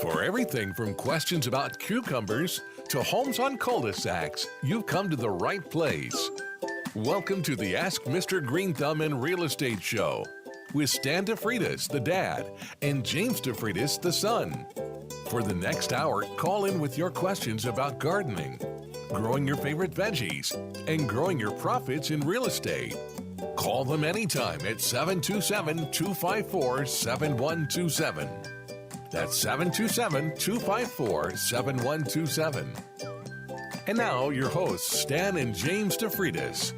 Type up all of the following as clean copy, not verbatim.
For everything from questions about cucumbers to homes on cul-de-sacs, you've come to the right place. Welcome to the Ask Mr. Greenthumb and Real Estate Show with Stan DeFreitas, the dad, and James DeFreitas, the son. For the next hour, call in with your questions about gardening, growing your favorite veggies, and growing your profits in real estate. Call them anytime at 727-254-7127. That's 727-254-7127. And now, your hosts, Stan and James DeFreitas.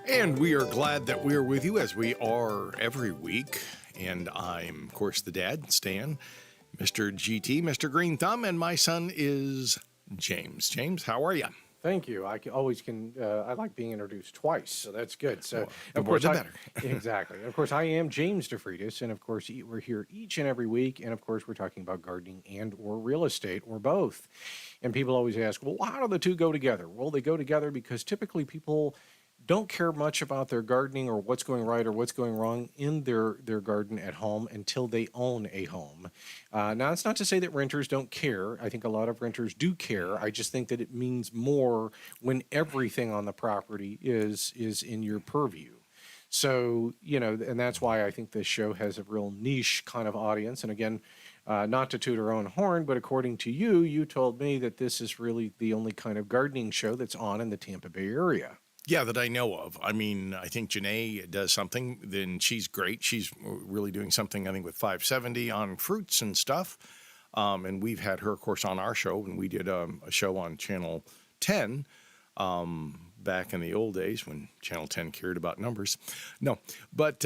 And we are glad that we're with you as we are every week. And I'm, of course, the dad, Stan, Mr. GT, Mr. Greenthumb, and my son is James. James, how are you? Thank you. I like being introduced twice, so that's good. So, the more the better. Exactly. And of course, I am James DeFreitas, and of course, we're here each and every week, and of course, we're talking about gardening and or real estate or both. And people always ask, well, how do the two go together? Well, they go together because typically people don't care much about their gardening or what's going right or what's going wrong in their garden at home until they own a home. Now, it's not to say that renters don't care. I think a lot of renters do care. I just think that it means more when everything on the property is in your purview. So, and that's why I think this show has a real niche kind of audience. And again, not to toot our own horn, but according to you, you told me that this is really the only kind of gardening show that's on in the Tampa Bay area. Yeah, that I know of. I mean, I think Janae does something, then she's great. She's really doing something, I think, with 570 on fruits and stuff. And we've had her, of course, on our show, and we did a show on Channel 10 back in the old days when Channel 10 cared about numbers. No, but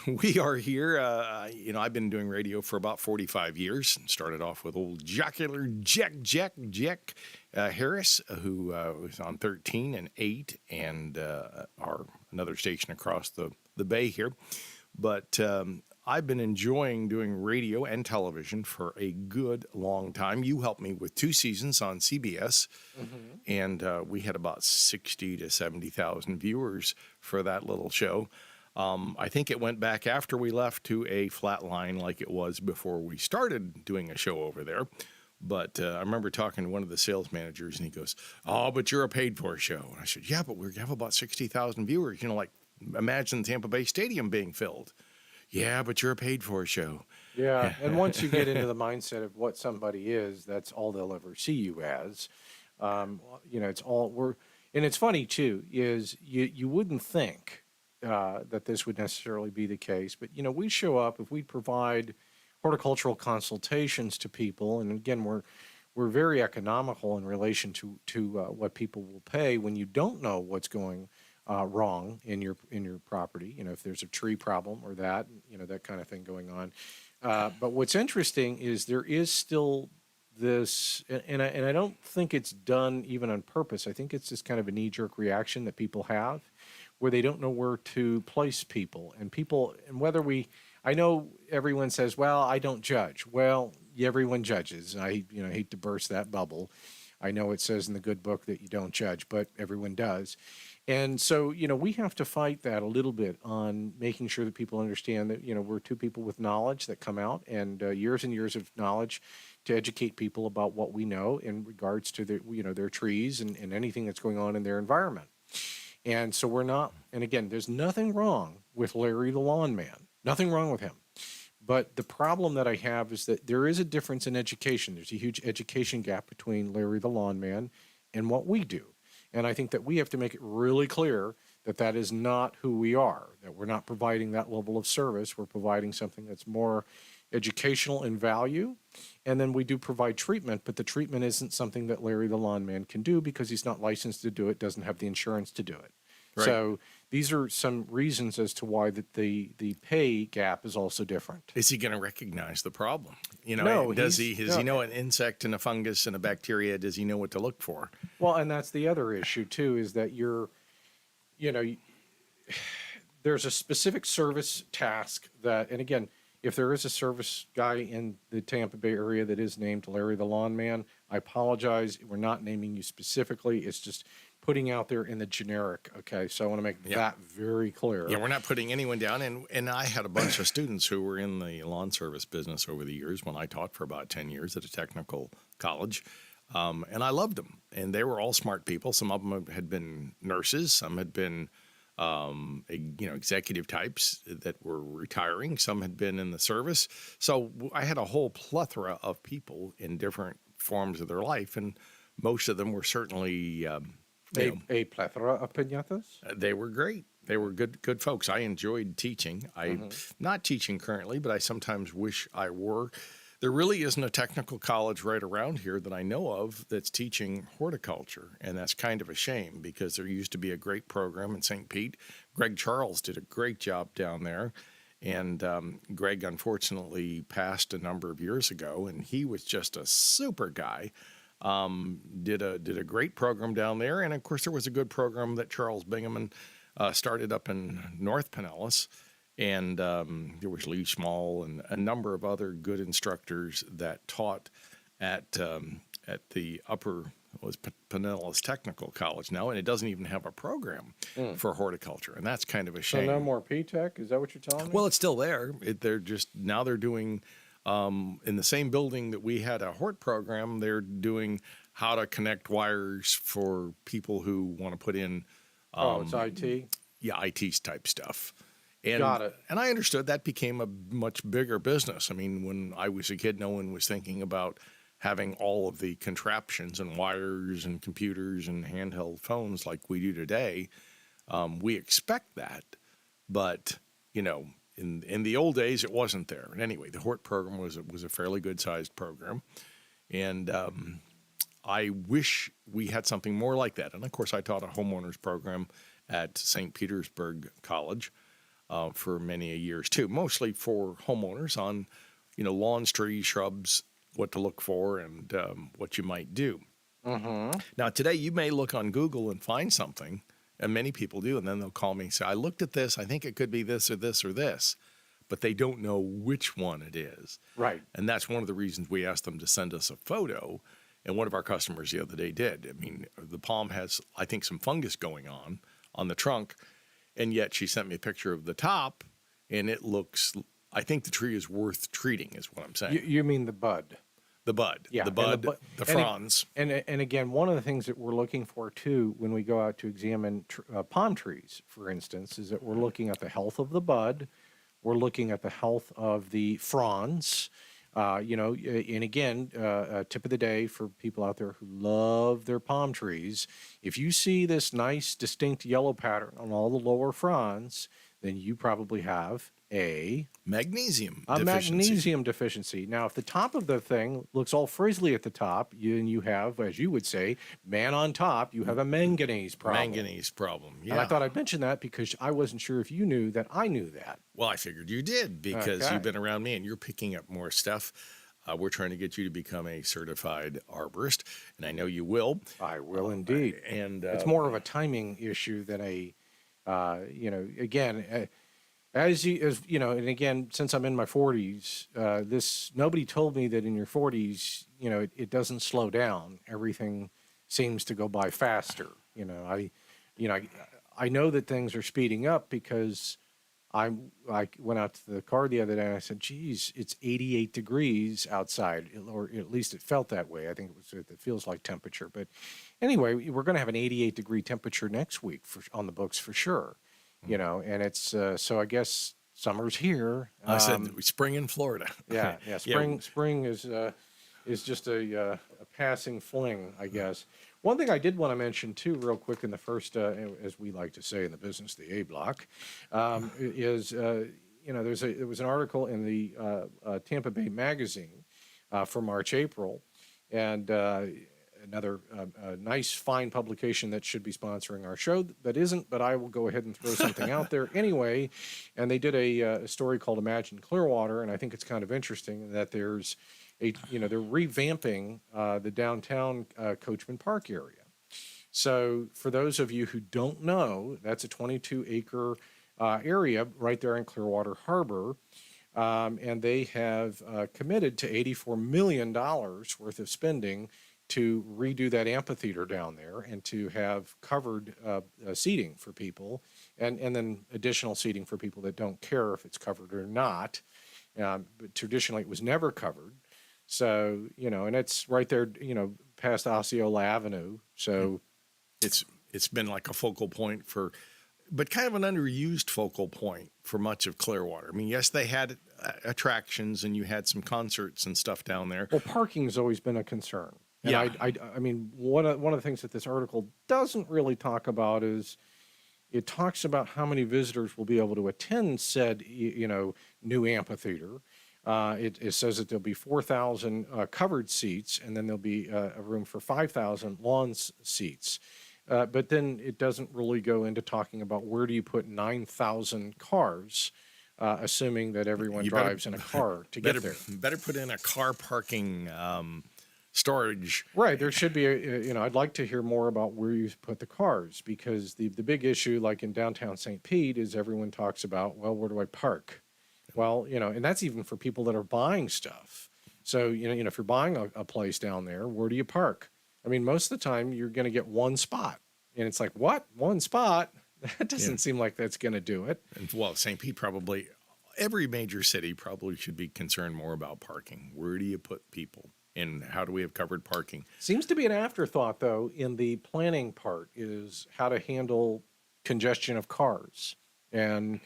we are here. I've been doing radio for about 45 years. Started off with old jocular Jack Harris, who was on 13 and 8 and another station across the bay here. But I've been enjoying doing radio and television for a good long time. You helped me with 2 seasons on CBS, and we had about 60 to 70,000 viewers for that little show. I think it went back after we left to a flat line like it was before we started doing a show over there. But I remember talking to one of the sales managers, and he goes, "Oh, but you're a paid-for show." And I said, "Yeah, but we have about 60,000 viewers. Like imagine Tampa Bay Stadium being filled." "Yeah, but you're a paid-for show." Yeah, and once you get into the mindset of what somebody is, that's all they'll ever see you as. It's all and it's funny too. Is you wouldn't think that this would necessarily be the case, but we show up if we provide horticultural consultations to people, and again, we're very economical in relation to what people will pay when you don't know what's going wrong in your property. If there's a tree problem or that kind of thing going on. But what's interesting is there is still this, and I don't think it's done even on purpose. I think it's just kind of a knee-jerk reaction that people have, where they don't know where to place people, and I know everyone says, well, I don't judge. Well, everyone judges. I hate to burst that bubble. I know it says in the good book that you don't judge, but everyone does. And so, we have to fight that a little bit on making sure that people understand that, we're two people with knowledge that come out and years and years of knowledge to educate people about what we know in regards to their trees and anything that's going on in their environment. And so we're not, and again, there's nothing wrong with Larry the Lawn Man. Nothing wrong with him. But the problem that I have is that there is a difference in education. There's a huge education gap between Larry the Lawn Man and what we do. And I think that we have to make it really clear that that is not who we are, that we're not providing that level of service. We're providing something that's more educational in value. And then we do provide treatment, but the treatment isn't something that Larry the Lawn Man can do because he's not licensed to do it, doesn't have the insurance to do it. Right. So these are some reasons as to why that the pay gap is also different. Is he going to recognize the problem? No, does he know an insect and a fungus and a bacteria? Does he know what to look for? Well, and that's the other issue too, is that there's a specific service task that, and again, if there is a service guy in the Tampa Bay area that is named Larry the Lawn Man, I apologize. We're not naming you specifically. It's just putting out there in the generic. Okay, so I want to make that very clear. Yeah, we're not putting anyone down. And I had a bunch of students who were in the lawn service business over the years when I taught for about 10 years at a technical college. And I loved them. And they were all smart people. Some of them had been nurses. Some had been, executive types that were retiring. Some had been in the service. So I had a whole plethora of people in different forms of their life. And most of them were certainly a plethora of piñatas? They were great. They were good folks. I enjoyed teaching. I'm not teaching currently, but I sometimes wish I were. There really isn't a technical college right around here that I know of that's teaching horticulture, and that's kind of a shame because there used to be a great program in St. Pete. Greg Charles did a great job down there, and Greg unfortunately passed a number of years ago, and he was just a super guy. Did a great program down there, and of course there was a good program that Charles Bingaman started up in North Pinellas. And there was Lee Small and a number of other good instructors that taught at the upper Pinellas Technical College now, and it doesn't even have a program for horticulture, and that's kind of a shame. So no more P-Tech? Is that what you're telling me? Well, it's still there. They're doing in the same building that we had a hort program. They're doing how to connect wires for people who want to put in. It's IT. Yeah, IT type stuff. And, Got it. And I understood that became a much bigger business. I mean, when I was a kid, no one was thinking about having all of the contraptions and wires and computers and handheld phones like we do today. We expect that, but, in the old days, it wasn't there. And anyway, the Hort program was a fairly good-sized program, and I wish we had something more like that. And, of course, I taught a homeowners program at St. Petersburg College for many years, too, mostly for homeowners on, lawns, trees, shrubs, what to look for, and what you might do. Mm-hmm. Now, today, you may look on Google and find something, and many people do, and then they'll call me and say, I looked at this, I think it could be this or this or this, but they don't know which one it is. Right. And that's one of the reasons we asked them to send us a photo, and one of our customers the other day did. I mean, the palm has, I think, some fungus going on the trunk, and yet she sent me a picture of the top, and it looks, I think the tree is worth treating, is what I'm saying. You mean the bud? The bud, yeah, the fronds. And again, one of the things that we're looking for, too, when we go out to examine palm trees, for instance, is that we're looking at the health of the bud, we're looking at the health of the fronds, and again, a tip of the day for people out there who love their palm trees, if you see this nice, distinct yellow pattern on all the lower fronds, then you probably have a magnesium deficiency. Now, if the top of the thing looks all frizzly at the top, you have, as you would say, man on top, you have a manganese problem. Yeah. And I thought I'd mention that because I wasn't sure if you knew that I knew that. Well, I figured you did because you've been around me and you're picking up more stuff. We're trying to get you to become a certified arborist, and I know you will. I will indeed. And it's more of a timing issue than again, as you know, and again, since I'm in my 40s, nobody told me that in your 40s, it doesn't slow down. Everything seems to go by faster. I know that things are speeding up because I went out to the car the other day and I said, geez, it's 88 degrees outside, or at least it felt that way. I think it feels like temperature. But anyway, we're going to have an 88-degree temperature next week on the books for sure. And it's so I guess summer's here. I said spring in Florida. Yeah. Spring is just a passing fling, I guess. One thing I did want to mention too, real quick, in the first, as we like to say in the business, the A block, is there was an article in the Tampa Bay Magazine for March, April, and another nice, fine publication that should be sponsoring our show that isn't, but I will go ahead and throw something out there anyway. And they did a story called Imagine Clearwater, and I think it's kind of interesting that there's they're revamping the downtown Coachman Park area. So for those of you who don't know, that's a 22-acre area right there in Clearwater Harbor. And they have committed to $84 million worth of spending to redo that amphitheater down there and to have covered seating for people, and then additional seating for people that don't care if it's covered or not. But traditionally, it was never covered. So, and it's right there, past Osceola Avenue. So it's been like a focal point but kind of an underused focal point for much of Clearwater. I mean, yes, they had attractions and you had some concerts and stuff down there. Well, parking has always been a concern. And yeah. I mean, one of the things that this article doesn't really talk about is it talks about how many visitors will be able to attend said, new amphitheater. It says that there'll be 4,000 covered seats, and then there'll be a room for 5,000 lawn seats. But then it doesn't really go into talking about where do you put 9,000 cars, assuming that everyone drives in a car to get there. Better put in a car parking storage. Right. There should be, I'd like to hear more about where you put the cars, because the big issue, like in downtown St. Pete, is everyone talks about, well, where do I park? Well, and that's even for people that are buying stuff. So, if you're buying a place down there, where do you park? I mean, most of the time you're going to get one spot, and it's like, what? One spot? That doesn't seem like that's going to do it. And, well, St. Pete probably, every major city probably should be concerned more about parking. Where do you put people? And how do we have covered parking? Seems to be an afterthought, though, in the planning part, is how to handle congestion of cars. And,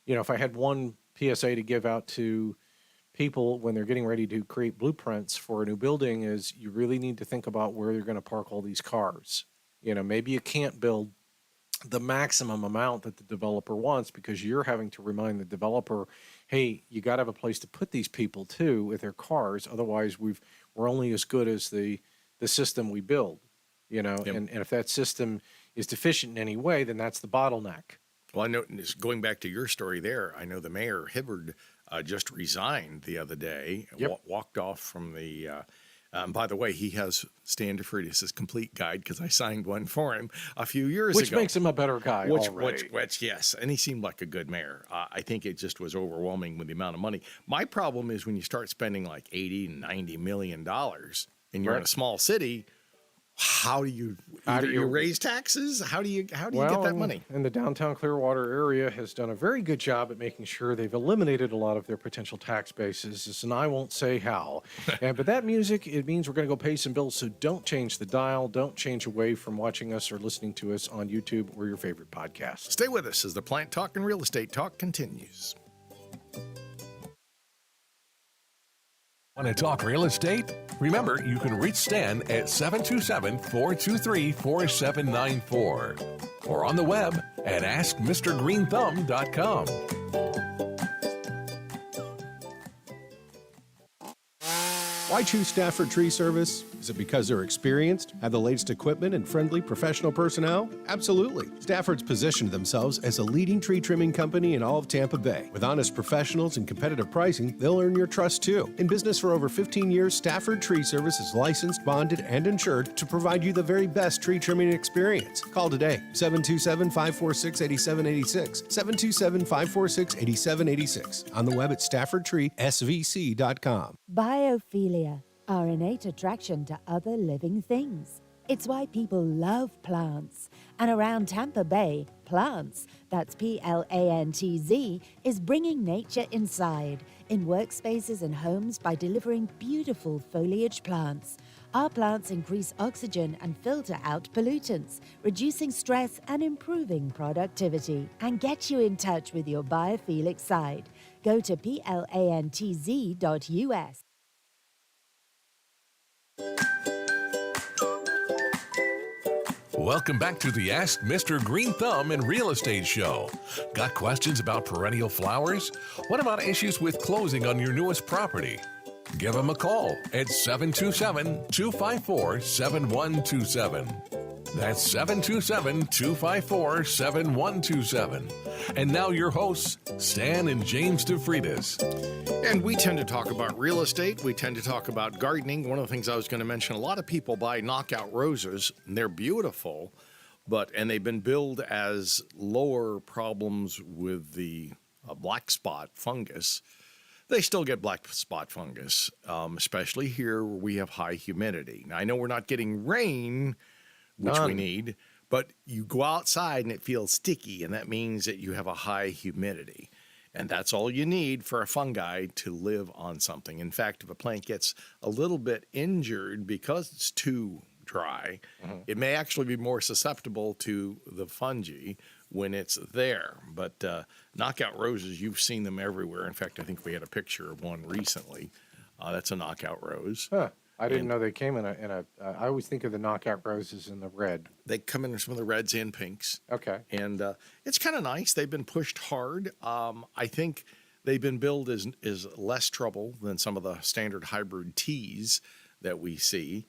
if I had one PSA to give out to people when they're getting ready to create blueprints for a new building, is you really need to think about where you're going to park all these cars. Maybe you can't build the maximum amount that the developer wants, because you're having to remind the developer, hey, you got to have a place to put these people too with their cars. Otherwise, we're only as good as the system we build, and if that system is deficient in any way, then that's the bottleneck. Well, I know, going back to your story there, I know the mayor, Hibbard, just resigned the other day, walked off from the, by the way, he has Stan DeFreitas' complete guide, because I signed one for him a few years Which ago. makes him a better guy already. Which, yes, and he seemed like a good mayor. I think it just was overwhelming with the amount of money. My problem is when you start spending like $80 and $90 million and you're in a small city, how do you raise taxes? How do you get that money? And the downtown Clearwater area has done a very good job at making sure they've eliminated a lot of their potential tax bases, and I won't say how. But that music, it means we're going to go pay some bills, so don't change the dial. Don't change away from watching us or listening to us on YouTube or your favorite podcast. Stay with us as the Plant Talk and Real Estate Talk continues. Want to talk real estate? Remember, you can reach Stan at 727-423-4794 or on the web at AskMrGreenthumb.com. Why choose Stafford Tree Service? Is it because they're experienced, have the latest equipment, and friendly professional personnel? Absolutely. Stafford's positioned themselves as a leading tree trimming company in all of Tampa Bay. With honest professionals and competitive pricing, they'll earn your trust too. In business for over 15 years, Stafford Tree Service is licensed, bonded, and insured to provide you the very best tree trimming experience. Call today, 727-546-8786, 727-546-8786. On the web at StaffordTreeSVC.com. Biophilia, our innate attraction to other living things. It's why people love plants. And around Tampa Bay, Plants, that's Plantz, is bringing nature inside, in workspaces and homes by delivering beautiful foliage plants. Our plants increase oxygen and filter out pollutants, reducing stress and improving productivity. And get you in touch with your biophilic side. Go to plantz.us. Welcome back to the Ask Mr. Greenthumb and Real Estate Show. Got questions about perennial flowers? What about issues with closing on your newest property? Give them a call at 727-254-7127. That's 727-254-7127. And now your hosts, Stan and James DeFreitas. And we tend to talk about real estate. We tend to talk about gardening. One of the things I was going to mention, a lot of people buy knockout roses, and they're beautiful, and they've been billed as lower problems with the black spot fungus they still get black spot fungus, especially here where we have high humidity. Now, I know we're not getting rain, which we None. need, but you go outside and it feels sticky, and that means that you have a high humidity. And that's all you need for a fungi to live on something. In fact, if a plant gets a little bit injured because it's too dry, it may actually be more susceptible to the fungi when it's there. But knockout roses, you've seen them everywhere. In fact, I think we had a picture of one recently. That's a knockout rose. Huh. I didn't know they came in a. I always think of the knockout roses in the red. They come in some of the reds and pinks. Okay. And it's kind of nice. They've been pushed hard. I think they've been billed as less trouble than some of the standard hybrid teas that we see.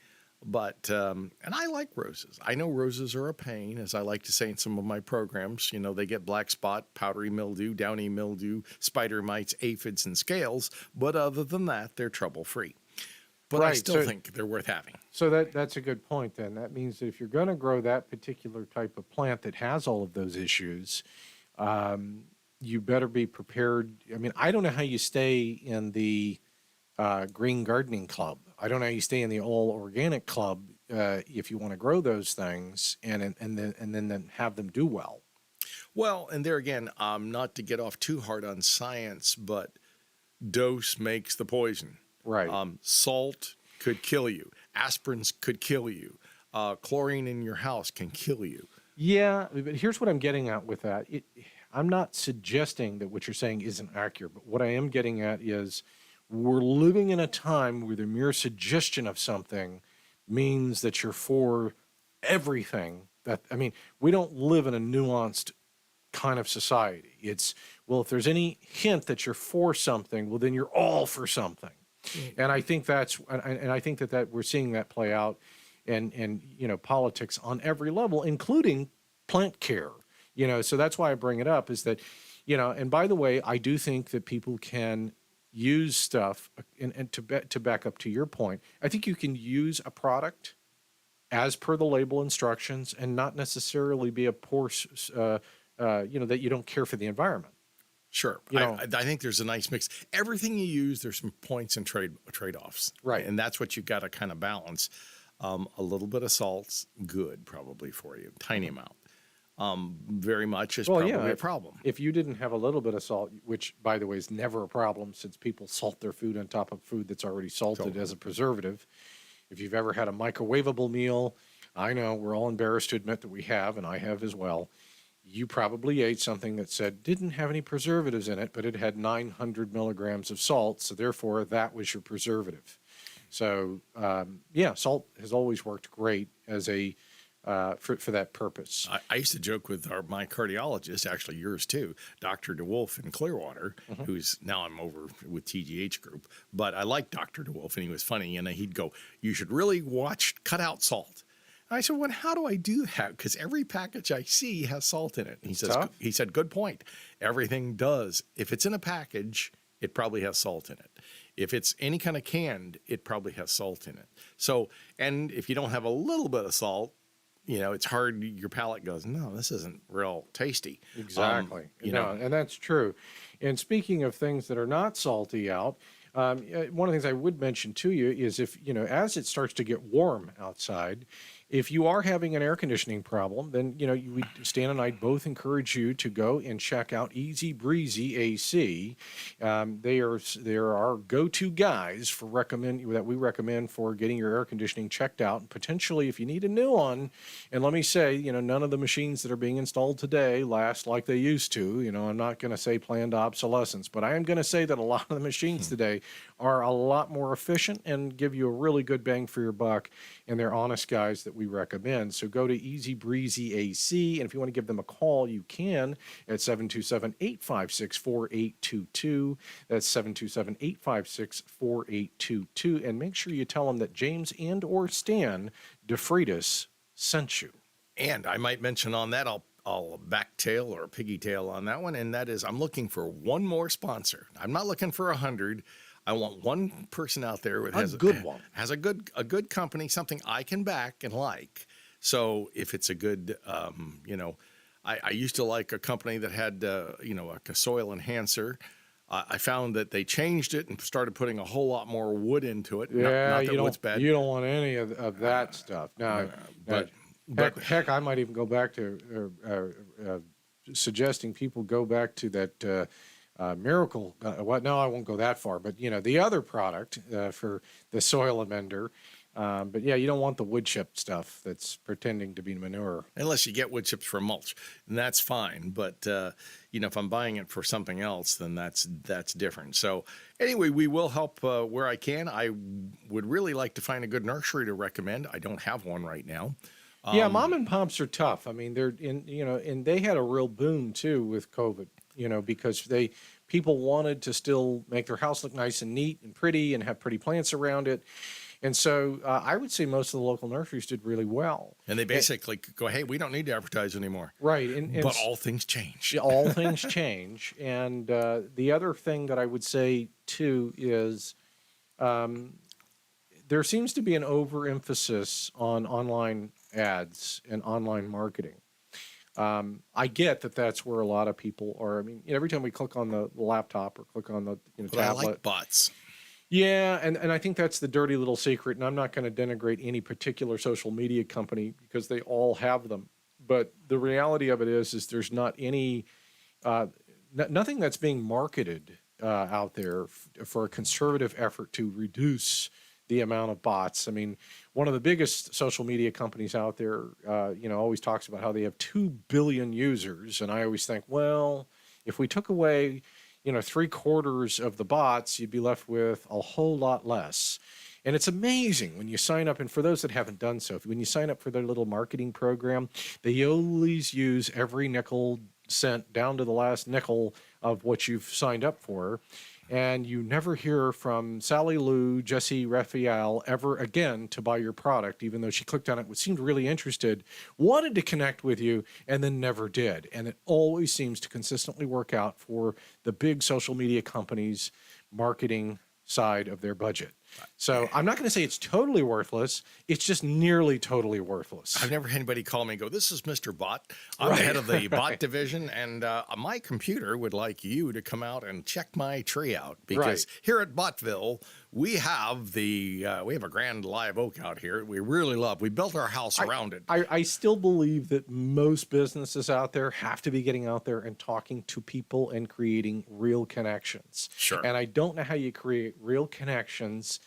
But, and I like roses. I know roses are a pain, as I like to say in some of my programs. You know, they get black spot, powdery mildew, downy mildew, spider mites, aphids, and scales. But other than that, they're trouble-free. But I Right, still so- think they're worth having. So that's a good point then. That means that if you're going to grow that particular type of plant that has all of those issues, you better be prepared. I mean, I don't know how you stay in the green gardening club. I don't know how you stay in the all organic club if you want to grow those things and then have them do well. Well, and there again, not to get off too hard on science, but dose makes the poison. Right. Salt could kill you. Aspirins could kill you. Chlorine in your house can kill you. Yeah, but here's what I'm getting at with that. I'm not suggesting that what you're saying isn't accurate, but what I am getting at is we're living in a time where the mere suggestion of something means that you're for everything. I mean, we don't live in a nuanced kind of society. It's, well, if there's any hint that you're for something, well, then you're all for something. And I think I think that we're seeing that play out in politics on every level, including plant care. So that's why I bring it up is that, and by the way, I do think that people can use stuff and to back up to your point, I think you can use a product as per the label instructions and not necessarily be a poor, that you don't care for the environment. Sure. I think there's a nice mix. Everything you use, there's some points and trade-offs. Right. And that's what you've got to kind of balance. A little bit of salt's good probably for you. Tiny amount. Very much is probably a problem. If you didn't have a little bit of salt, which by the way is never a problem since people salt their food on top of food that's already salted as a preservative. If you've ever had a microwavable meal, I know we're all embarrassed to admit that we have, and I have as well. You probably ate something that said didn't have any preservatives in it, but it had 900 milligrams of salt, so therefore that was your preservative. So salt has always worked great as a for that purpose. I used to joke with my cardiologist, actually yours too, Dr. DeWolf in Clearwater, who's now I'm over with TGH Group. But I like Dr. DeWolf, and he was funny, and he'd go, "You should really cut out salt." And I said, "Well, how do I do that? Because every package I see has salt in it." And he said, "Good point. Everything does. If it's in a package, it probably has salt in it. If it's any kind of canned, it probably has salt in it. So, and if you don't have a little bit of salt, it's hard. Your palate goes, no, this isn't real tasty." Exactly. And that's true. And speaking of things that are not salty out, one of the things I would mention to you is if, as it starts to get warm outside, if you are having an air conditioning problem, then, Stan and I both encourage you to go and check out Easy Breezy AC. They are our go-to guys that we recommend for getting your air conditioning checked out. And potentially, if you need a new one, and let me say, none of the machines that are being installed today last like they used to. I'm not going to say planned obsolescence, but I am going to say that a lot of the machines today are a lot more efficient and give you a really good bang for your buck. And they're honest guys that we recommend. So go to Easy Breezy AC, and if you want to give them a call, you can at 727-856-4822. That's 727-856-4822. And make sure you tell them that James and or Stan DeFreitas sent you. And I might mention on that, I'll backtail or piggytail on that one, and that is I'm looking for one more sponsor. I'm not looking for 100. I want one person out there that has a good company, something I can back and like. So if it's a good, I used to like a company that had, like a soil enhancer I found that they changed it and started putting a whole lot more wood into it. Yeah, not you that don't wood's bad. you don't want any of that stuff. No, but- heck, I might even go back to suggesting people go back to that Miracle. No, I won't go that far. But the other product for the soil amender. But yeah, you don't want the wood chip stuff that's pretending to be manure. Unless you get wood chips for mulch, and that's fine. But if I'm buying it for something else, then that's different. So anyway, we will help where I can. I would really like to find a good nursery to recommend. I don't have one right now. Yeah, mom and pops are tough. I mean, they're and they had a real boom too with COVID. Because people wanted to still make their house look nice and neat and pretty and have pretty plants around it. And so I would say most of the local nurseries did really well. And they basically go, hey, we don't need to advertise anymore. Right. But all things change. All things change. And the other thing that I would say, too, is there seems to be an overemphasis on online ads and online marketing. I get that that's where a lot of people are. I mean, every time we click on the laptop or click on the But tablet. I like bots. Yeah, and I think that's the dirty little secret, and I'm not going to denigrate any particular social media company because they all have them. But the reality of it is there's not any, nothing that's being marketed out there for a conservative effort to reduce the amount of bots. I mean, one of the biggest social media companies out there, always talks about how they have 2 billion users, and I always think, well, if we took away 3/4 of the bots, you'd be left with a whole lot less. And it's amazing when you sign up, and for those that haven't done so, when you sign up for their little marketing program, they always use every nickel cent down to the last nickel of what you've signed up for. And you never hear from Sally Lou, Jesse Raphael ever again to buy your product, even though she clicked on it, seemed really interested, wanted to connect with you, and then never did. And it always seems to consistently work out for the big social media companies' marketing side of their budget. So I'm not going to say it's totally worthless. It's just nearly totally worthless. I've never had anybody call me and go, this is Mr. Bot. I'm the head of the bot division, and my computer would like you to come out and check my tree out. Because here at Botville, we have a grand live oak out here we really love. We built our house around it. I still believe that most businesses out there have to be getting out there and talking to people and creating real connections. Sure. And I don't know how you create real connections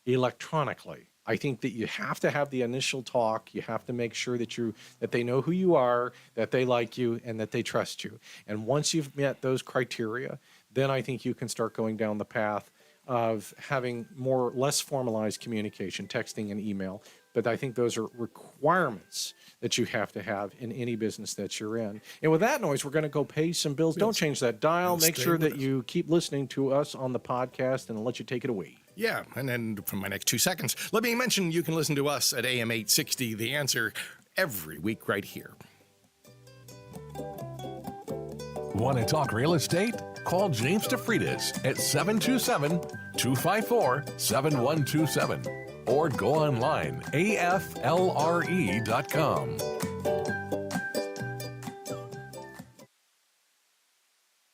electronically. I think that you have to have the initial talk. You have to make sure that they know who you are, that they like you, and that they trust you. And once you've met those criteria, then I think you can start going down the path of having less formalized communication, texting and email. But I think those are requirements that you have to have in any business that you're in. And with that noise, we're going to go pay some bills. Don't change that dial. Make sure that you keep listening to us on the podcast, and I'll let you take it away. Yeah, and then for my next 2 seconds, let me mention you can listen to us at AM 860, The Answer, every week right here. Want to talk real estate? Call James DeFreitas at 727-254-7127 or go online, aflre.com.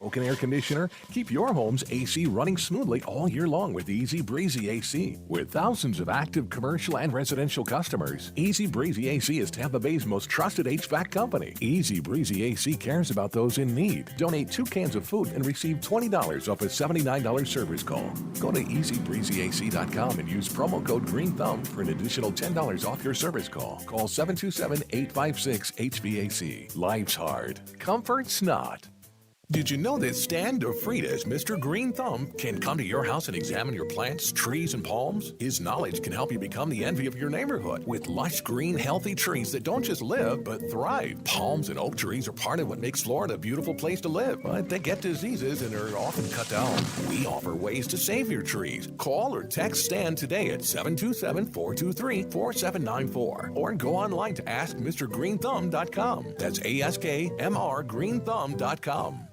Open air conditioner? Keep your home's AC running smoothly all year long with Easy Breezy AC. With thousands of active commercial and residential customers, Easy Breezy AC is Tampa Bay's most trusted HVAC company. Easy Breezy AC cares about those in need. Donate 2 cans of food and receive $20 off a $79 service call. Go to easybreezyac.com and use promo code Greenthumb for an additional $10 off your service call. Call 727-856-HVAC. Life's hard. Comfort's not. Did you know that Stan DeFreitas, Mr. Greenthumb, can come to your house and examine your plants, trees, and palms? His knowledge can help you become the envy of your neighborhood with lush, green, healthy trees that don't just live, but thrive. Palms and oak trees are part of what makes Florida a beautiful place to live, but they get diseases and are often cut down. We offer ways to save your trees. Call or text Stan today at 727-423-4794 or go online to AskMrGreenthumb.com. That's AskMrGreenthumb.com.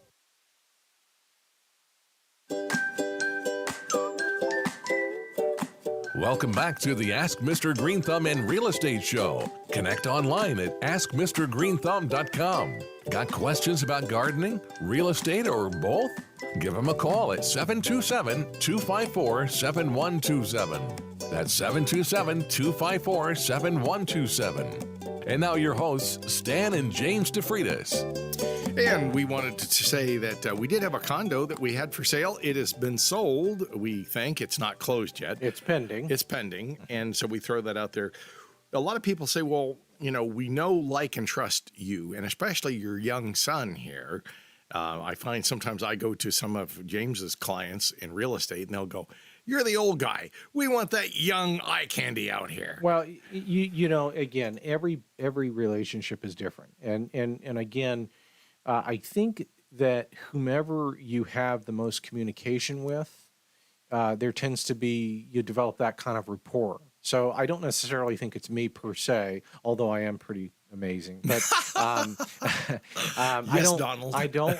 Welcome back to the Ask Mr. Greenthumb and Real Estate Show. Connect online at askmrgreenthumb.com. Got questions about gardening, real estate, or both? Give him a call at 727-254-7127. That's 727-254-7127. And now your hosts, Stan and James DeFreitas. And we wanted to say that we did have a condo that we had for sale. It has been sold. We think it's not closed yet. It's pending. It's pending. And so we throw that out there. A lot of people say, well, we know, like, and trust you, and especially your young son here. I find sometimes I go to some of James's clients in real estate and they'll go, you're the old guy. We want that young eye candy out here. Well, again, every relationship is different. And again, I think that whomever you have the most communication with, there tends to be, you develop that kind of rapport. So I don't necessarily think it's me per se, although I am pretty amazing. But yes, Donald. I don't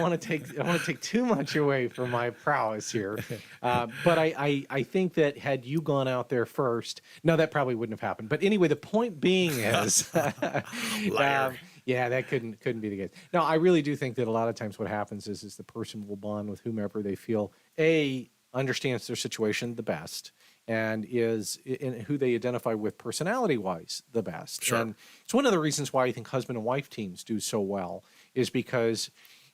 want to take too much away from my prowess here. But I think that had you gone out there first, no, that probably wouldn't have happened. But anyway, the point being is, Liar. yeah, that couldn't be the case. No, I really do think that a lot of times what happens is the person will bond with whomever they feel understands their situation the best, and is in who they identify with personality-wise the best. Sure. And it's one of the reasons why I think husband and wife teams do so well, is because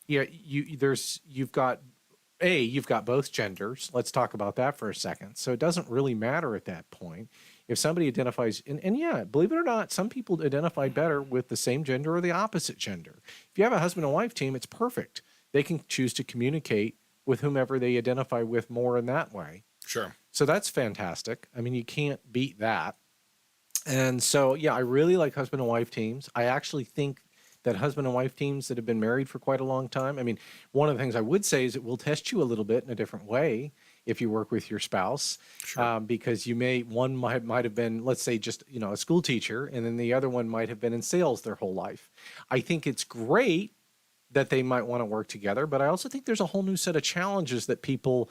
you've got both genders. Let's talk about that for a second. So it doesn't really matter at that point if somebody identifies, and yeah, believe it or not, some people identify better with the same gender or the opposite gender. If you have a husband and wife team, it's perfect. They can choose to communicate with whomever they identify with more in that way. Sure. So that's fantastic. I mean, you can't beat that. And so, yeah, I really like husband and wife teams. I actually think that husband and wife teams that have been married for quite a long time, I mean, one of the things I would say is it will test you a little bit in a different way if you work with your spouse. Sure. Because one might have been, let's say, just, a school teacher, and then the other one might have been in sales their whole life. I think it's great that they might want to work together, but I also think there's a whole new set of challenges that people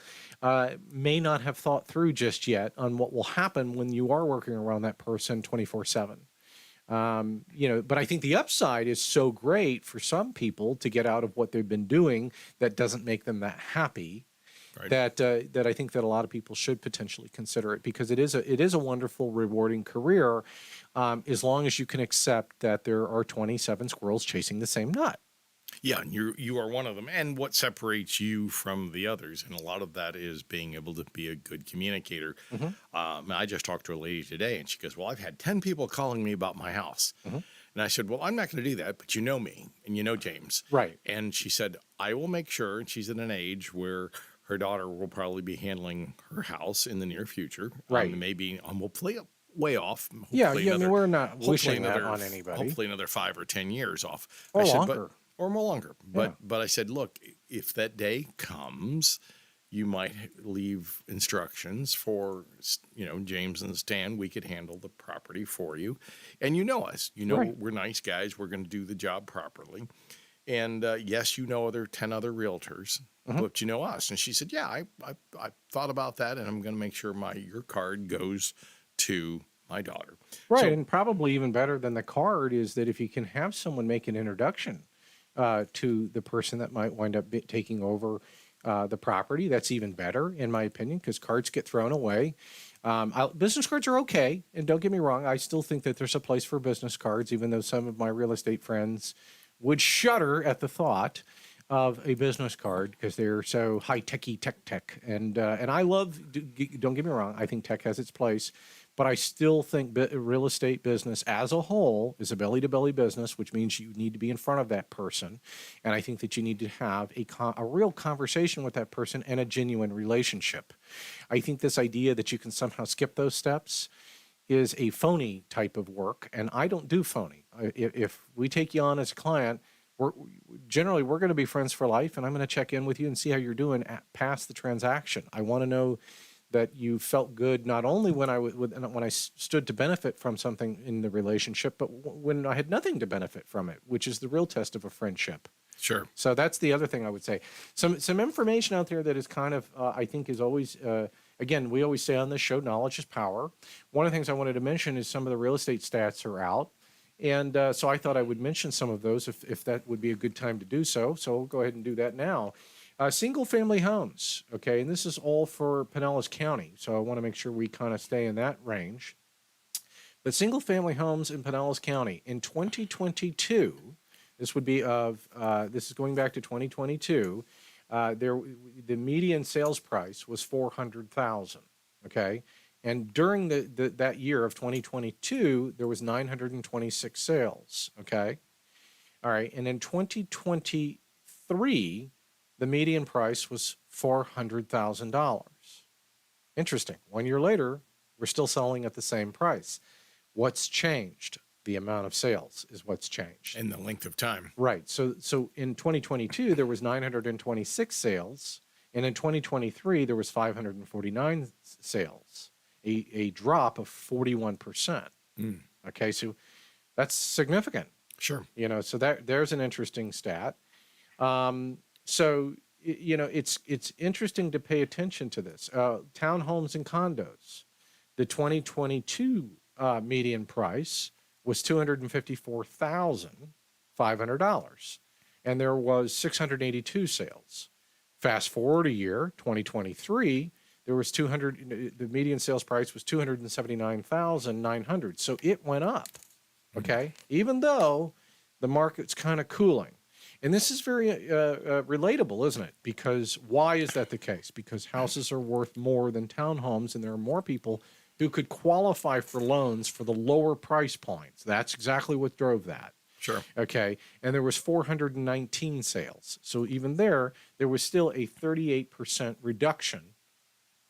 may not have thought through just yet on what will happen when you are working around that person 24/7. But I think the upside is so great for some people to get out of what they've been doing that doesn't make them that happy. Right. That I think that a lot of people should potentially consider it, because it is a wonderful, rewarding career, as long as you can accept that there are 27 squirrels chasing the same nut. Yeah, and you are one of them. And what separates you from the others, and a lot of that is being able to be a good communicator. Mm-hmm. I just talked to a lady today, and she goes, well, I've had 10 people calling me about my house. Mm-hmm. And I said, well, I'm not going to do that, but you know me, and you know James. Right. And she said, I will make sure, and she's at an age where her daughter will probably be handling her house in the near future. Right. Maybe we'll play it way off. Yeah, I mean, we're not wishing that on anybody. Hopefully another 5 or 10 years off. Or longer. Or more longer. But I said, look, if that day comes, you might leave instructions for, James and Stan. We could handle the property for you. And you know us. Right. We're nice guys. We're going to do the job properly. And yes, other 10 other realtors, mm-hmm. but you know us. And she said, yeah, I thought about that, and I'm going to make sure your card goes to my daughter. Right. So, and probably even better than the card is that if you can have someone make an introduction to the person that might wind up taking over the property, that's even better, in my opinion, because cards get thrown away. Business cards are okay, and don't get me wrong, I still think that there's a place for business cards, even though some of my real estate friends would shudder at the thought of a business card because they're so high-techy tech. And I love, don't get me wrong, I think tech has its place, but I still think real estate business as a whole is a belly-to-belly business, which means you need to be in front of that person. And I think that you need to have a real conversation with that person and a genuine relationship. I think this idea that you can somehow skip those steps is a phony type of work, and I don't do phony. If we take you on as a client, we're going to be friends for life, and I'm going to check in with you and see how you're doing past the transaction. I want to know that you felt good not only when I stood to benefit from something in the relationship, but when I had nothing to benefit from it, which is the real test of a friendship. Sure. So that's the other thing I would say. Some information out there that is kind of I think is always again, we always say on this show, knowledge is power. One of the things I wanted to mention is some of the real estate stats are out. And so I thought I would mention some of those if that would be a good time to do so. So we'll go ahead and do that now. Single family homes, okay, and this is all for Pinellas County. So I want to make sure we kind of stay in that range. But single family homes in Pinellas County in 2022, this would be this is going back to 2022. The median sales price was $400,000. Okay, and during that year of 2022, there was 926 sales. Okay, all right, and in 2023, the median price was $400,000. Interesting. 1 year later, we're still selling at the same price. What's changed? The amount of sales is what's changed. And the length of time. Right. So in 2022, there was 926 sales. And in 2023, there was 549 sales, a drop of 41%. Okay. So that's significant. Sure. So there's an interesting stat. So it's interesting to pay attention to this. Townhomes and condos, the 2022 median price was $254,500, and there was 682 sales. Fast forward a year, 2023, there was the median sales price was $279,900. So it went up, okay, even though the market's kind of cooling. And this is very relatable, isn't it? Because why is that the case? Because houses are worth more than townhomes, and there are more people who could qualify for loans for the lower price points. That's exactly what drove that. Sure. Okay. And there was 419 sales. So even there was still a 38% reduction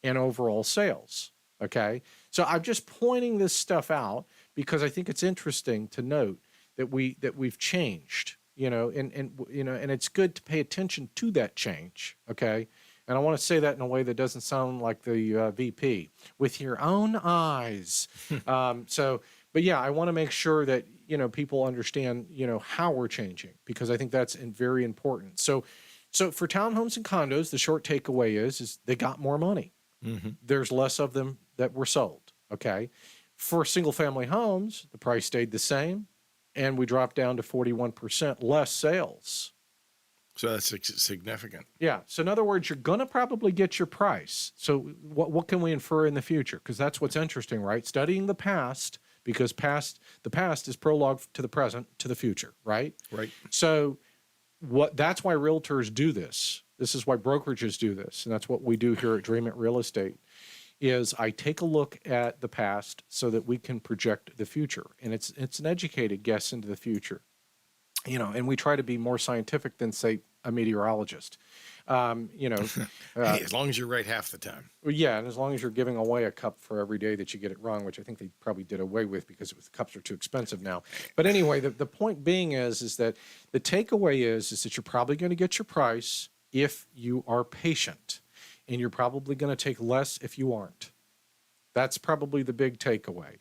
in overall sales. Okay. So I'm just pointing this stuff out because I think it's interesting to note that we've changed, and it's good to pay attention to that change. Okay. And I want to say that in a way that doesn't sound like the VP, with your own eyes. But yeah, I want to make sure that, people understand, how we're changing, because I think that's very important. So for townhomes and condos, the short takeaway is they got more money. Mm-hmm. There's less of them that were sold. Okay. For single family homes, the price stayed the same, and we dropped down to 41% less sales. So that's significant. Yeah. So in other words, you're going to probably get your price. So what can we infer in the future? Because that's what's interesting, right? Studying the past, because the past is prologue to the present, to the future, right? Right. So that's why realtors do this. This is why brokerages do this. And that's what we do here at Dream It Real Estate, is I take a look at the past so that we can project the future. And it's an educated guess into the future. And we try to be more scientific than, say, a meteorologist. Hey, as long as you're right half the time. Yeah, and as long as you're giving away a cup for every day that you get it wrong, which I think they probably did away with because the cups are too expensive now. But anyway, the point being is that the takeaway is that you're probably going to get your price if you are patient, and you're probably going to take less if you aren't. That's probably the big takeaway.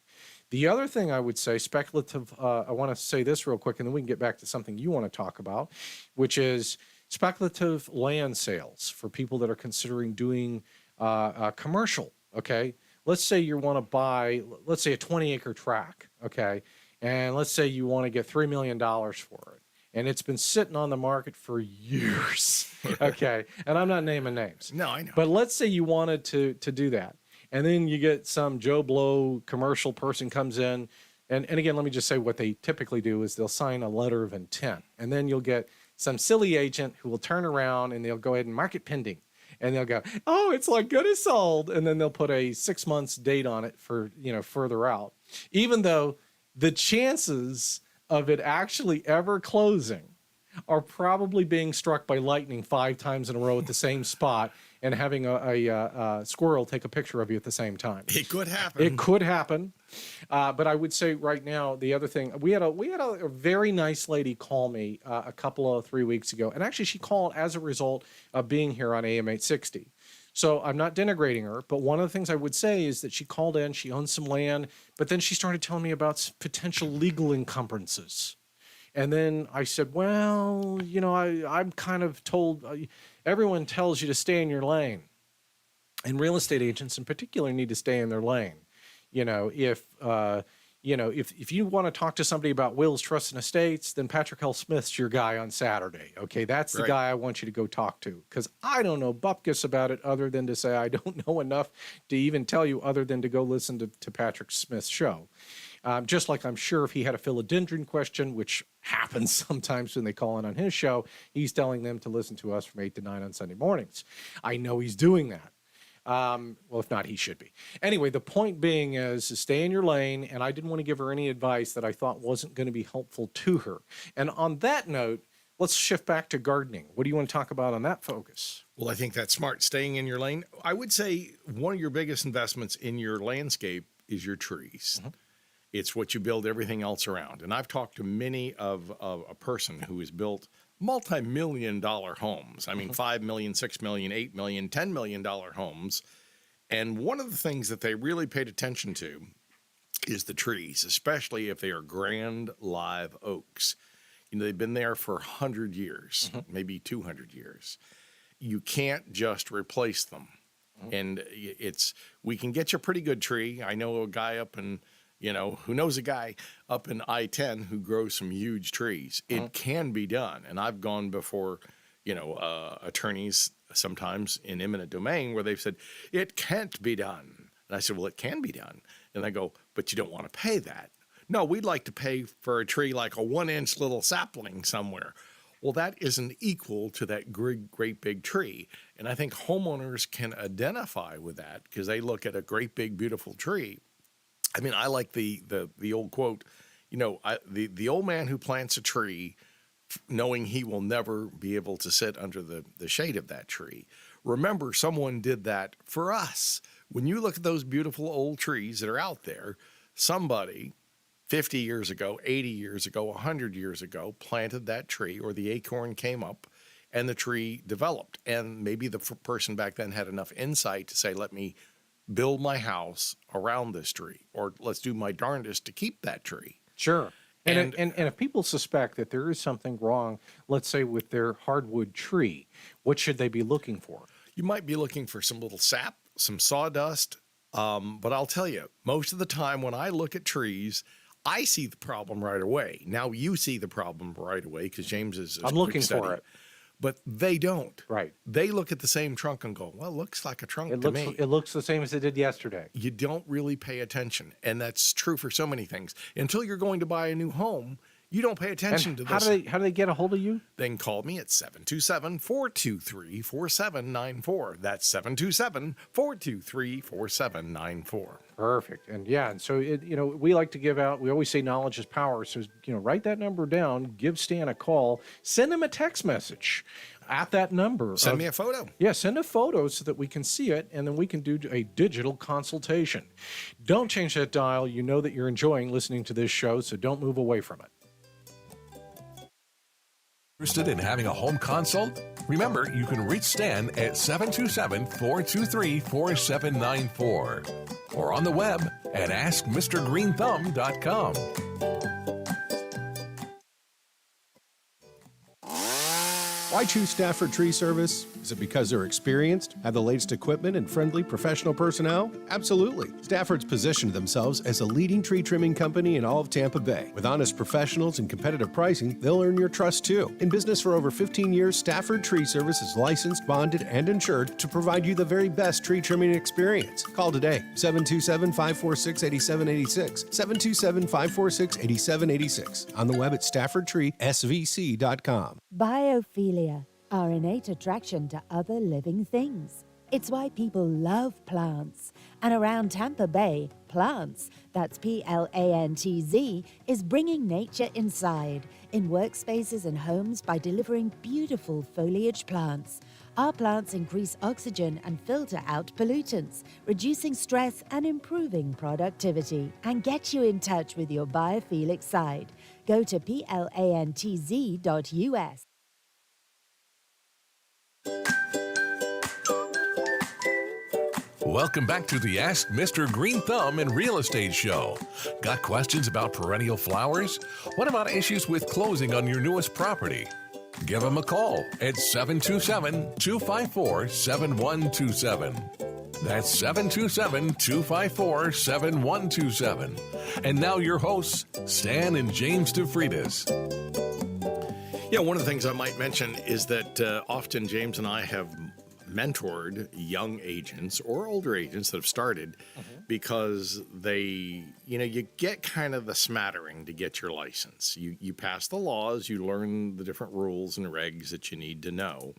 The other thing I would say, speculative, I want to say this real quick, and then we can get back to something you want to talk about, which is speculative land sales for people that are considering doing commercial, okay? Let's say you want to buy, let's say a 20-acre tract, okay? And let's say you want to get $3 million for it. And it's been sitting on the market for years, okay? And I'm not naming names. No, I know. But let's say you wanted to do that. And then you get some Joe Blow commercial person comes in. And again, let me just say what they typically do is they'll sign a letter of intent. And then you'll get some silly agent who will turn around and they'll go ahead and mark it pending. And they'll go, oh, it's like good as sold. And then they'll put a 6 months date on it for, further out. Even though the chances of it actually ever closing are probably being struck by lightning 5 times in a row at the same spot, and having a squirrel take a picture of you at the same time. It could happen. It could happen. But I would say right now, the other thing, we had a very nice lady call me a couple of 3 weeks ago. And actually, she called as a result of being here on AM 860. So I'm not denigrating her, but one of the things I would say is that she called in, she owns some land, but then she started telling me about potential legal encumbrances. And then I said, well, I'm kind of told, everyone tells you to stay in your lane. And real estate agents in particular need to stay in their lane. If you want to talk to somebody about wills, trusts, and estates, then Patrick L. Smith's your guy on Saturday. Okay, that's the Right. guy I want you to go talk to, because I don't know bupkis about it other than to say I don't know enough to even tell you other than to go listen to Patrick Smith's show. Just like I'm sure if he had a philodendron question, which happens sometimes when they call in on his show, he's telling them to listen to us from 8 to 9 on Sunday mornings. I know he's doing that. Well, if not, he should be. Anyway, the point being is to stay in your lane, and I didn't want to give her any advice that I thought wasn't going to be helpful to her. And on that note, let's shift back to gardening. What do you want to talk about on that focus? Well, I think that's smart, staying in your lane. I would say one of your biggest investments in your landscape is your trees. Mm-hmm. It's what you build everything else around. And I've talked to many of a person who has built multi-million-dollar homes. I mean, $5 million, $6 million, $8 million, $10 million homes. And one of the things that they really paid attention to is the trees, especially if they are grand live oaks. They've been there for 100 years, maybe 200 years. You can't just replace them. And we can get you a pretty good tree. I know a guy up in, who knows a guy up in I-10 who grows some huge trees. It can be done. And I've gone before, attorneys sometimes in eminent domain where they've said, it can't be done. And I said, well, it can be done. And they go, but you don't want to pay that. No, we'd like to pay for a tree like a 1-inch little sapling somewhere. Well, that isn't equal to that great big tree. And I think homeowners can identify with that because they look at a great big beautiful tree. I mean, I like the old quote, the old man who plants a tree knowing he will never be able to sit under the shade of that tree. Remember, someone did that for us. When you look at those beautiful old trees that are out there, somebody 50 years ago, 80 years ago, 100 years ago, planted that tree, or the acorn came up and the tree developed. And maybe the person back then had enough insight to say, let me build my house around this tree, or let's do my darndest to keep that tree. Sure. And if people suspect that there is something wrong, let's say with their hardwood tree, what should they be looking for? You might be looking for some little sap, some sawdust. But I'll tell you, most of the time when I look at trees, I see the problem right away. Now you see the problem right away because James is. I'm looking for it. But they don't. Right. They look at the same trunk and go, well, it looks like a trunk to me. It looks the same as it did yesterday. You don't really pay attention. And that's true for so many things. Until you're going to buy a new home, you don't pay attention to this. How do they get a hold of you? They can call me at 727-423-4794. That's 727-423-4794. Perfect. And so we like to give out, we always say knowledge is power. So, write that number down, give Stan a call, send him a text message at that number. Send me a photo. Yeah, send a photo so that we can see it, and then we can do a digital consultation. Don't change that dial. You know that you're enjoying listening to this show, so don't move away from it. Interested in having a home consult? Remember, you can reach Stan at 727-423-4794 or on the web at AskMrGreenthumb.com. Why choose Stafford Tree Service? Is it because they're experienced, have the latest equipment, and friendly professional personnel? Absolutely. Stafford's positioned themselves as a leading tree trimming company in all of Tampa Bay. With honest professionals and competitive pricing, they'll earn your trust too. In business for over 15 years, Stafford Tree Service is licensed, bonded, and insured to provide you the very best tree trimming experience. Call today, 727-546-8786, 727-546-8786. On the web at StaffordTreeSVC.com. Biophilia, our innate attraction to other living things. It's why people love plants. And around Tampa Bay, Plants, that's Plantz, is bringing nature inside in workspaces and homes by delivering beautiful foliage plants. Our plants increase oxygen and filter out pollutants, reducing stress and improving productivity. And get you in touch with your biophilic side. Go to plantz.us. Welcome back to the Ask Mr. Green Thumb and Real Estate Show. Got questions about perennial flowers? What about issues with closing on your newest property? Give them a call at 727-254-7127. That's 727-254-7127. And now your hosts, Stan and James DeFreitas. Yeah, one of the things I might mention is that often James and I have mentored young agents or older agents that have started because you get kind of the smattering to get your license. You pass the laws, you learn the different rules and regs that you need to know,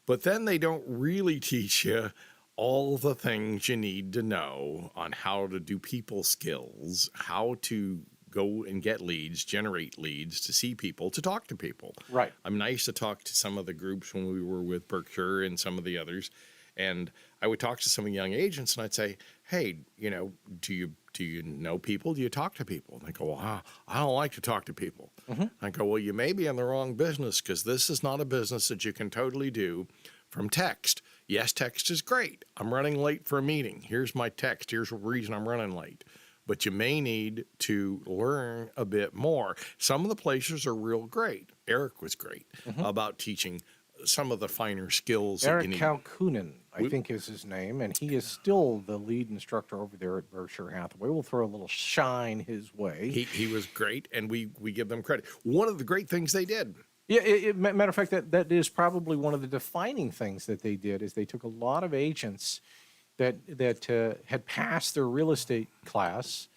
but then they don't really teach you all the things you need to know on how to do people skills, how to go and get leads, generate leads, to see people, to talk to people. Right. I mean, I used to talk to some of the groups when we were with Berkshire and some of the others, and I would talk to some of the young agents, and I'd say, hey, do you know people? Do you talk to people? And they go, well, I don't like to talk to people. I go, well, you may be in the wrong business, because this is not a business that you can totally do from text. Yes, text is great. I'm running late for a meeting. Here's my text. Here's the reason I'm running late. But you may need to learn a bit more. Some of the places are real great. Eric was great about teaching some of the finer skills. Eric Kalkunen, I think is his name, and he is still the lead instructor over there at Berkshire Hathaway. We'll throw a little shine his way. He was great, and we give them credit. One of the great things they did. Yeah, matter of fact, that is probably one of the defining things that they did, is they took a lot of agents that had passed their real estate class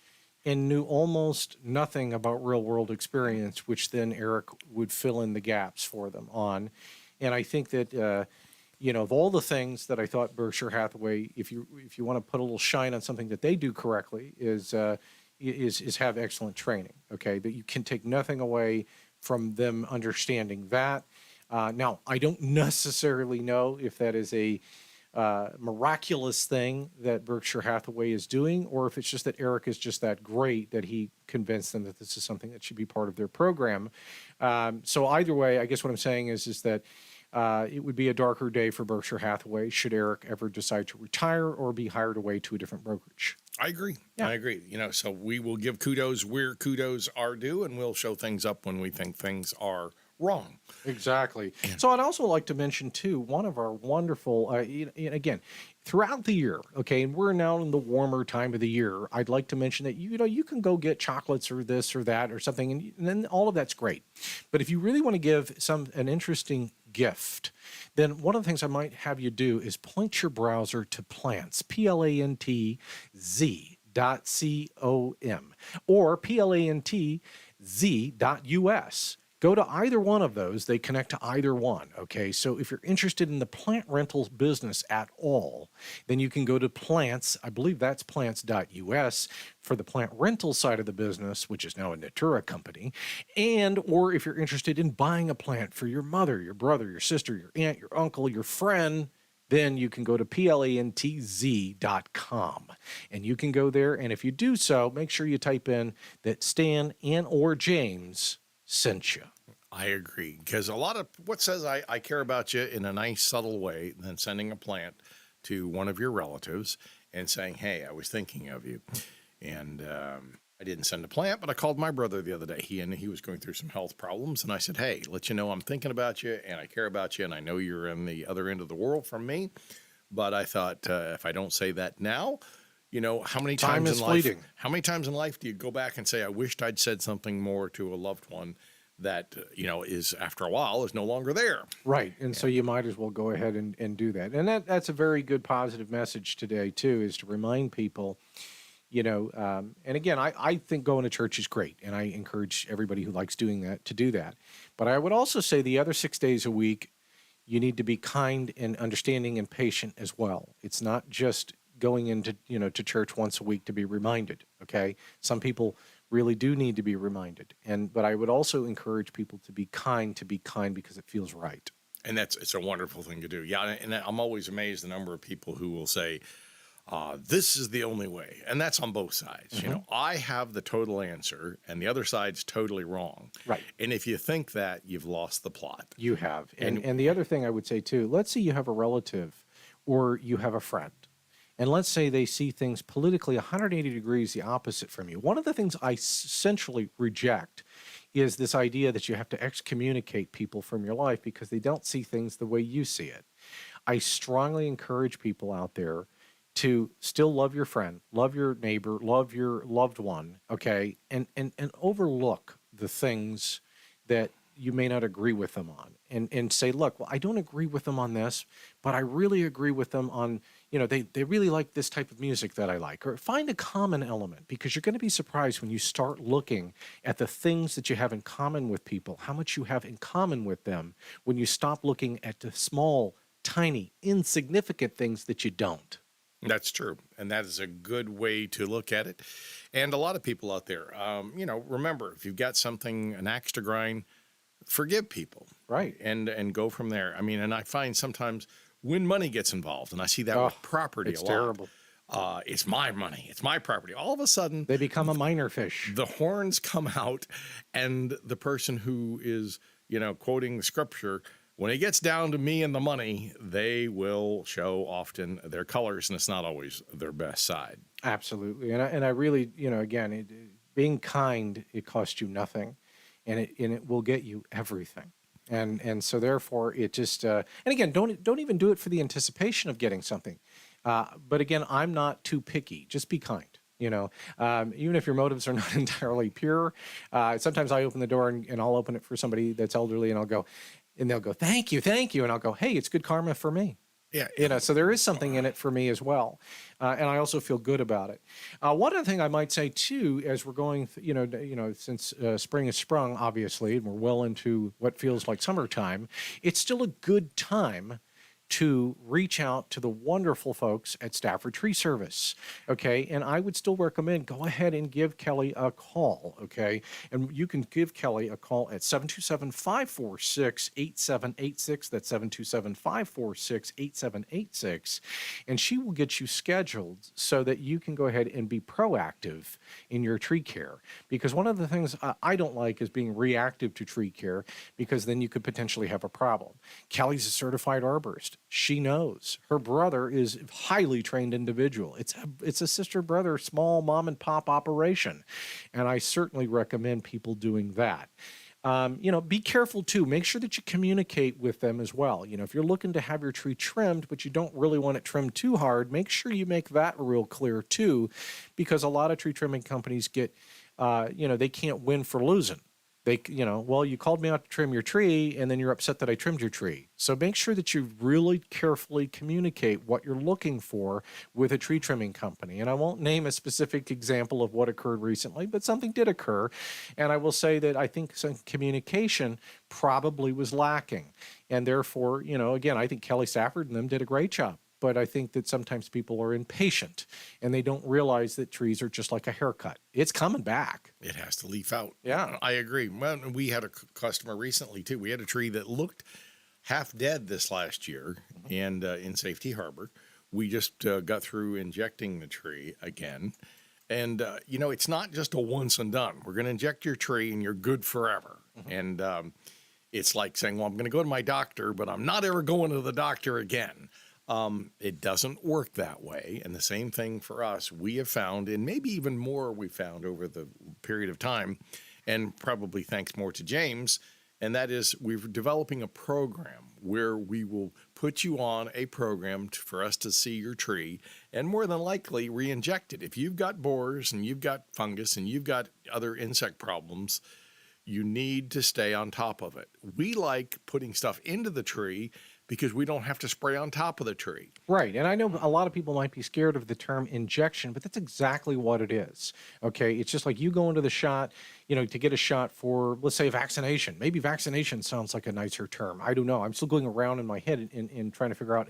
and knew almost nothing about real world experience, which then Eric would fill in the gaps for them on. And I think that of all the things that I thought Berkshire Hathaway, if you want to put a little shine on something that they do correctly, is have excellent training. Okay, that you can take nothing away from them understanding that. Now, I don't necessarily know if that is a miraculous thing that Berkshire Hathaway is doing, or if it's just that Eric is just that great that he convinced them that this is something that should be part of their program. So either way, I guess what I'm saying is that it would be a darker day for Berkshire Hathaway should Eric ever decide to retire or be hired away to a different brokerage. I agree. Yeah. I agree. So we will give kudos where kudos are due, and we'll show things up when we think things are wrong. Exactly. So I'd also like to mention, too, one of our wonderful, again, throughout the year, okay, and we're now in the warmer time of the year, I'd like to mention that, you can go get chocolates or this or that or something, and then all of that's great. But if you really want to give an interesting gift, then one of the things I might have you do is point your browser to Plantz, PLANTZ.com, or PLANTZ.us. Go to either one of those. They connect to either one, okay? So if you're interested in the plant rentals business at all, then you can go to Plantz. I believe that's plants.us for the plant rental side of the business, which is now a Natura company. Or if you're interested in buying a plant for your mother, your brother, your sister, your aunt, your uncle, your friend, then you can go to plantz.com. And you can go there, and if you do so, make sure you type in that Stan and or James sent you. I agree, because a lot of what says I care about you in a nice, subtle way than sending a plant to one of your relatives and saying, hey, I was thinking of you. And I didn't send a plant, but I called my brother the other day. He was going through some health problems, and I said, hey, let you know I'm thinking about you, and I care about you, and I know you're on the other end of the world from me. But I thought, if I don't say that now, how many times in life? Fleeting. How many times in life do you go back and say, I wished I'd said something more to a loved one that, is after a while is no longer there? Right. And so you might as well go ahead and do that. And that's a very good positive message today, too, is to remind people, and again, I think going to church is great. And I encourage everybody who likes doing that to do that. But I would also say the other 6 days a week, you need to be kind and understanding and patient as well. It's not just going into, to church once a week to be reminded, okay? Some people really do need to be reminded. But I would also encourage people to be kind because it feels right. And it's a wonderful thing to do. Yeah, and I'm always amazed the number of people who will say, this is the only way. And that's on both sides. Mm-hmm. I have the total answer, and the other side's totally wrong. Right. And if you think that, you've lost the plot. You have. And the other thing I would say, too, let's say you have a relative or you have a friend. And let's say they see things politically 180 degrees the opposite from you. One of the things I essentially reject is this idea that you have to excommunicate people from your life because they don't see things the way you see it. I strongly encourage people out there to still love your friend, love your neighbor, love your loved one, okay, and overlook the things that you may not agree with them on, and say, look, well, I don't agree with them on this, but I really agree with them on, they really like this type of music that I like. Or find a common element, because you're going to be surprised when you start looking at the things that you have in common with people, how much you have in common with them when you stop looking at the small, tiny, insignificant things that you don't. That's true. And that is a good way to look at it. And a lot of people out there, remember, if you've got something, an axe to grind, forgive people. Right. And go from there. I mean, and I find sometimes when money gets involved, and I see that with property a lot. It's terrible. It's my money. It's my property. All of a sudden, they become a minor fish. The horns come out, and the person who is, quoting the scripture, when it gets down to me and the money, they will show often their colors, and it's not always their best side. Absolutely. And I really, again, being kind, it costs you nothing, and it will get you everything. And so therefore it just, and again, don't even do it for the anticipation of getting something. But again, I'm not too picky. Just be kind. Even if your motives are not entirely pure, sometimes I open the door and I'll open it for somebody that's elderly, and they'll go, thank you. And I'll go, hey, it's good karma for me. Yeah. So there is something in it for me as well. And I also feel good about it. One other thing I might say too, as we're going, since spring has sprung, obviously, and we're well into what feels like summertime, it's still a good time to reach out to the wonderful folks at Stafford Tree Service, okay? And I would still recommend go ahead and give Kelly a call, okay? And you can give Kelly a call at 727-546-8786. That's 727-546-8786. And she will get you scheduled so that you can go ahead and be proactive in your tree care. Because one of the things I don't like is being reactive to tree care, because then you could potentially have a problem. Kelly's a certified arborist. She knows. Her brother is a highly trained individual. It's a sister-brother, small mom-and-pop operation, and I certainly recommend people doing that. Be careful, too. Make sure that you communicate with them as well. If you're looking to have your tree trimmed, but you don't really want it trimmed too hard, make sure you make that real clear, too, because a lot of tree trimming companies get, they can't win for losing. Well, you called me out to trim your tree, and then you're upset that I trimmed your tree. So make sure that you really carefully communicate what you're looking for with a tree trimming company. And I won't name a specific example of what occurred recently, but something did occur. And I will say that I think some communication probably was lacking. And therefore, again, I think Kelly Stafford and them did a great job. But I think that sometimes people are impatient and they don't realize that trees are just like a haircut. It's coming back. It has to leaf out. Yeah. I agree. Well, we had a customer recently, too. We had a tree that looked half dead this last year, and in Safety Harbor. We just got through injecting the tree again. And, it's not just a once and done. We're going to inject your tree and you're good forever. And it's like saying, well, I'm going to go to my doctor, but I'm not ever going to the doctor again. It doesn't work that way. And the same thing for us, we have found, and maybe even more we found over the period of time, and probably thanks more to James, and that is we're developing a program where we will put you on a program for us to see your tree and more than likely re-inject it. If you've got borers and you've got fungus and you've got other insect problems, you need to stay on top of it. We like putting stuff into the tree because we don't have to spray on top of the tree. Right. And I know a lot of people might be scared of the term injection, but that's exactly what it is. Okay. It's just like you go into the shot, to get a shot for, let's say, a vaccination. Maybe vaccination sounds like a nicer term. I don't know. I'm still going around in my head in trying to figure out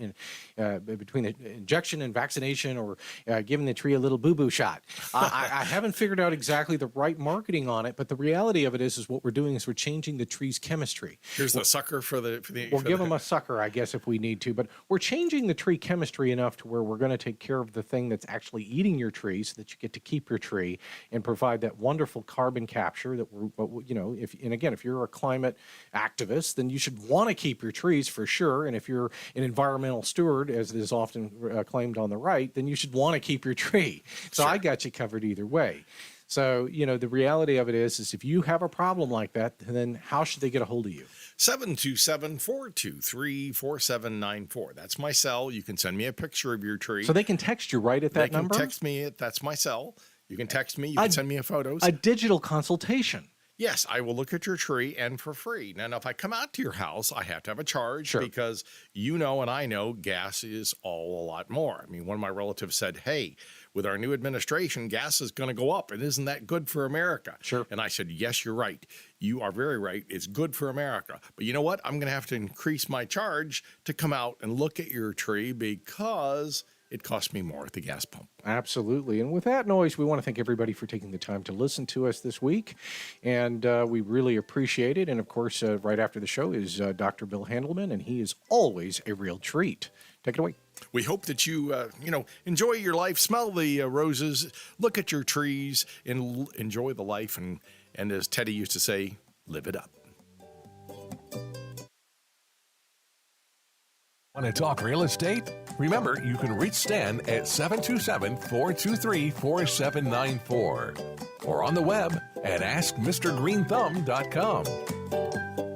between the injection and vaccination or giving the tree a little boo-boo shot. I haven't figured out exactly the right marketing on it, but the reality of it is what we're doing is we're changing the tree's chemistry. Here's the sucker for the We'll give them a sucker, I guess, if we need to, but we're changing the tree chemistry enough to where we're going to take care of the thing that's actually eating your tree so that you get to keep your tree and provide that wonderful carbon capture that if you're a climate activist, then you should want to keep your trees for sure. And if you're an environmental steward, as is often claimed on the right, then you should want to keep your tree. So Sure. I got you covered either way. So, the reality of it is if you have a problem like that, then how should they get a hold of you? 727-423-4794. That's my cell. You can send me a picture of your tree. So they can text you right at that number? They can text me. That's my cell. You can text me. You can send me photos. A digital consultation. Yes, I will look at your tree and for free. Now, if I come out to your house, I have to have a charge because and I know gas is all a lot more. I mean, one of my relatives said, hey, with our new administration, gas is going to go up. And isn't that good for America? Sure. And I said, yes, you're right. You are very right. It's good for America. But you know what? I'm going to have to increase my charge to come out and look at your tree because it costs me more at the gas pump. Absolutely. And with that noise, we want to thank everybody for taking the time to listen to us this week. And we really appreciate it. And of course, right after the show is Dr. Bill Handelman, and he is always a real treat. Take it away. We hope that you, enjoy your life, smell the roses, look at your trees, and enjoy the life. And as Teddy used to say, live it up. Want to talk real estate? Remember, you can reach Stan at 727-423-4794 or on the web at AskMrGreenthumb.com.